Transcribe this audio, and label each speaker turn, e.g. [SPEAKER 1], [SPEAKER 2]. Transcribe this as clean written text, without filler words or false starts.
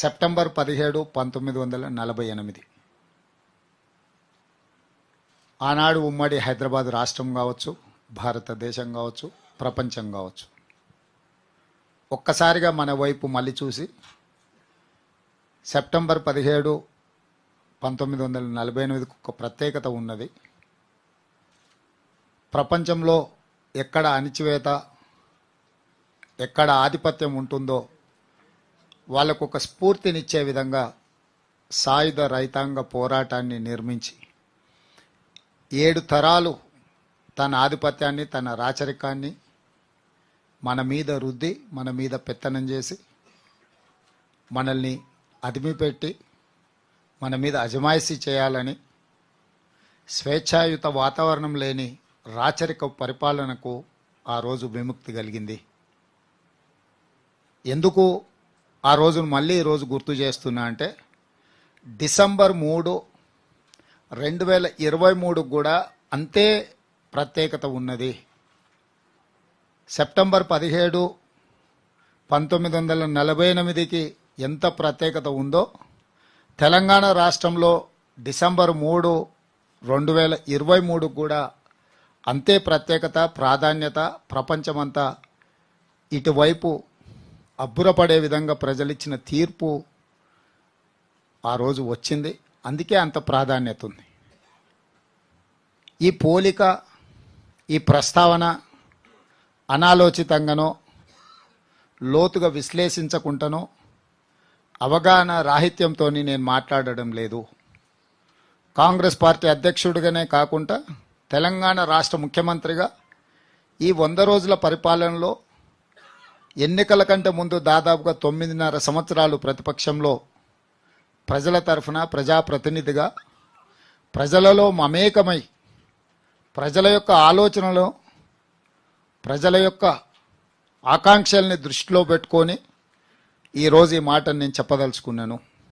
[SPEAKER 1] September 17, 1948 ఆనాడు ఉమ్మడి హైదరాబాద్ రాష్ట్రం కావచ్చు, భారతదేశం కావచ్చు, ప్రపంచం కావచ్చు, ఒక్కసారిగా మన వైపు మళ్ళీ చూసి సెప్టెంబర్ 17, 1948కు ఒక ప్రత్యేకత ఉన్నది. ప్రపంచంలో ఎక్కడ అణిచివేత, ఎక్కడ ఆధిపత్యం ఉంటుందో వాళ్ళకు ఒక స్ఫూర్తినిచ్చే విధంగా సాయుధ రైతాంగ పోరాటాన్ని నిర్మించి 7 తరాలు తన ఆధిపత్యాన్ని, తన రాచరికాన్ని మన మీద రుద్ది, మన మీద పెత్తనం చేసి, మనల్ని అదిమిపెట్టి మన మీద అజమాయిషీ చేయాలని, స్వేచ్ఛాయుత వాతావరణం లేని రాచరిక పరిపాలనకు ఆ రోజు విముక్తి కలిగింది. ఎందుకు ఆ రోజును మళ్ళీ ఈరోజు గుర్తు చేస్తున్నా అంటే, డిసెంబర్ 3, 2023 కూడా అంతే ప్రత్యేకత ఉన్నది. సెప్టెంబర్ 17, 1948కి ఎంత ప్రత్యేకత ఉందో, తెలంగాణ రాష్ట్రంలో డిసెంబర్ 3, 2023 కూడా అంతే ప్రత్యేకత, ప్రాధాన్యత. ప్రపంచమంతా ఇటువైపు అబ్బురపడే విధంగా ప్రజలిచ్చిన తీర్పు ఆ రోజు వచ్చింది. అందుకే అంత ప్రాధాన్యత ఉంది. ఈ పోలిక, ఈ ప్రస్తావన అనాలోచితంగానో, లోతుగా విశ్లేషించకుండానో, అవగాహన రాహిత్యంతో నేను మాట్లాడడం లేదు. కాంగ్రెస్ పార్టీ అధ్యక్షుడిగానే కాకుండా తెలంగాణ రాష్ట్ర ముఖ్యమంత్రిగా ఈ 100 రోజుల పరిపాలనలో ఎన్నికల కంటే ముందు దాదాపుగా 9.5 సంవత్సరాలు ప్రతిపక్షంలో ప్రజల తరఫున ప్రజాప్రతినిధిగా ప్రజలలో మమేకమై, ప్రజల యొక్క ఆలోచనలు, ప్రజల యొక్క ఆకాంక్షల్ని దృష్టిలో పెట్టుకొని ఈరోజు ఈ మాటను నేను చెప్పదలుచుకున్నాను.